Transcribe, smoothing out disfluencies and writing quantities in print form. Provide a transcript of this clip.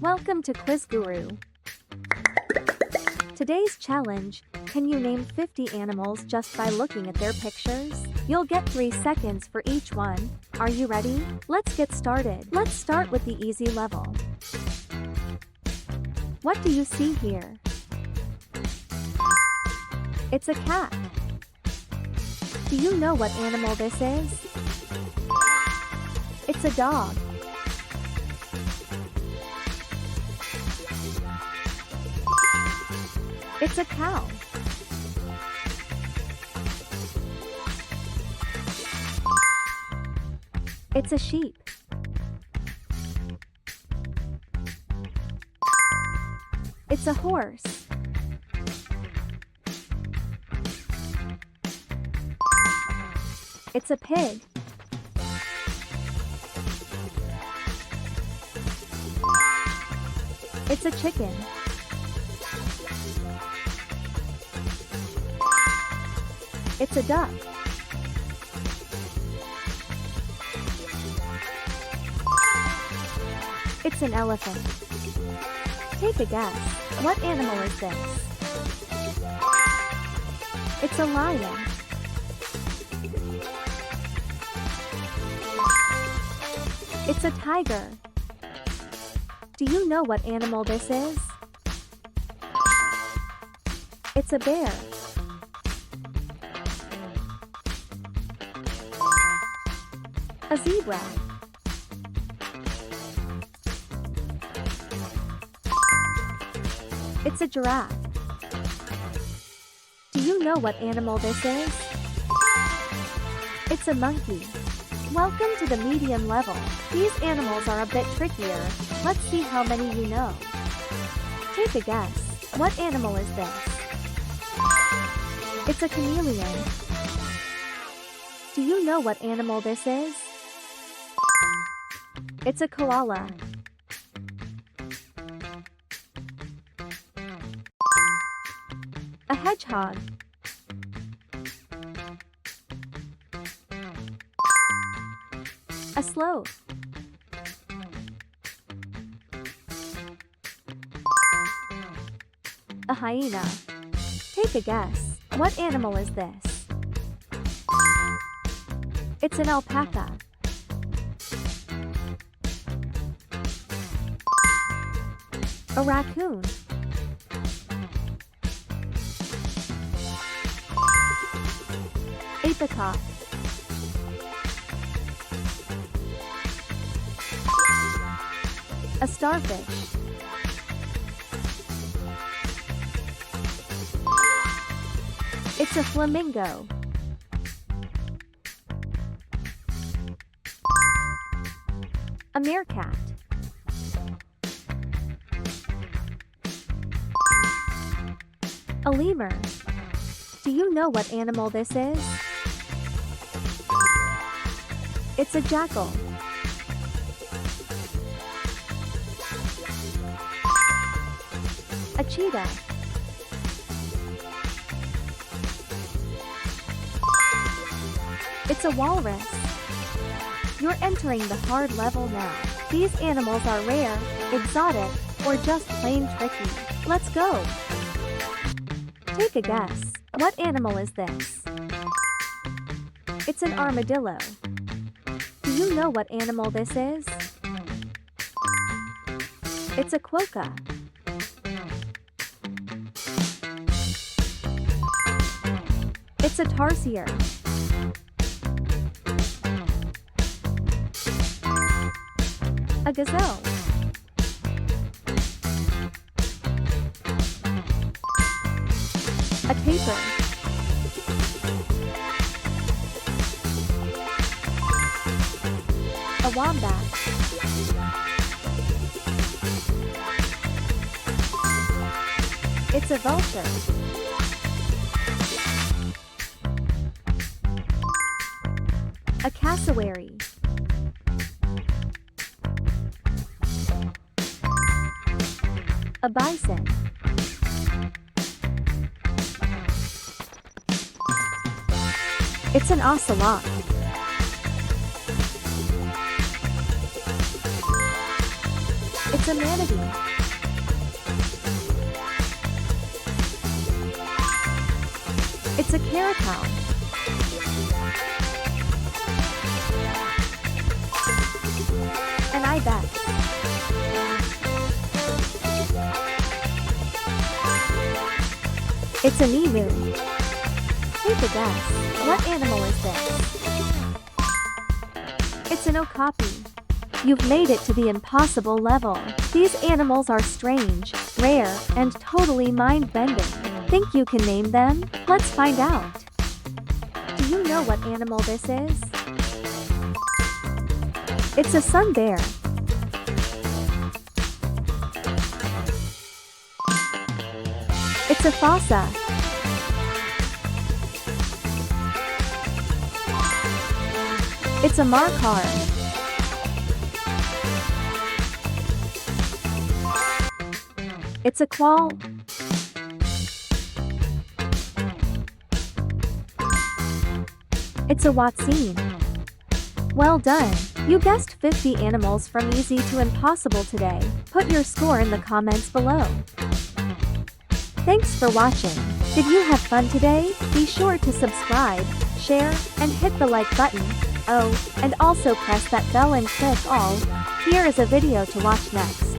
Welcome to Quiz Guru. Today's challenge, can you name 50 animals just by looking at their pictures? You'll get 3 seconds for each one. Are you ready? Let's get started. Let's start with the easy level. What do you see here? It's a cat. Do you know what animal this is? It's a dog. It's a cow. It's a sheep. It's a horse. It's a pig. It's a chicken. It's a duck. It's an elephant. Take a guess. What animal is this? It's a lion. It's a tiger. Do you know what animal this is? It's a bear. A zebra. It's a giraffe. Do you know what animal this is? It's a monkey. Welcome to the medium level. These animals are a bit trickier. Let's see how many you know. Take a guess. What animal is this? It's a chameleon. Do you know what animal this is? It's a koala. A hedgehog. A sloth. A hyena. Take a guess. What animal is this? It's an alpaca. A raccoon. A peacock. A starfish. It's a flamingo. A meerkat. A lemur. Do you know what animal this is? It's a jackal. A cheetah. It's a walrus. You're entering the hard level now. These animals are rare, exotic, or just plain tricky. Let's go! Take a guess. What animal is this? It's an armadillo. Do you know what animal this is? It's a quokka. It's a tarsier. A gazelle. A tapir. A wombat. It's a vulture. A cassowary. A bison. It's an ocelot. It's It's a manatee. It's a caracal. An ibex. It's an emu. Take a guess. What animal is this? It's an okapi. You've made it to the impossible level. These animals are strange, rare, and totally mind-bending. Think you can name them? Let's find out. Do you know what animal this is? It's a sun bear. It's a fossa. It's a markhor. It's a quoll. It's a watsine. Well done! You guessed 50 animals from easy to impossible today. Put your score in the comments below. Thanks for watching. Did you have fun today? Be sure to subscribe, share, and hit the like button. Oh, and also press that bell and click all. Here is a video to watch next.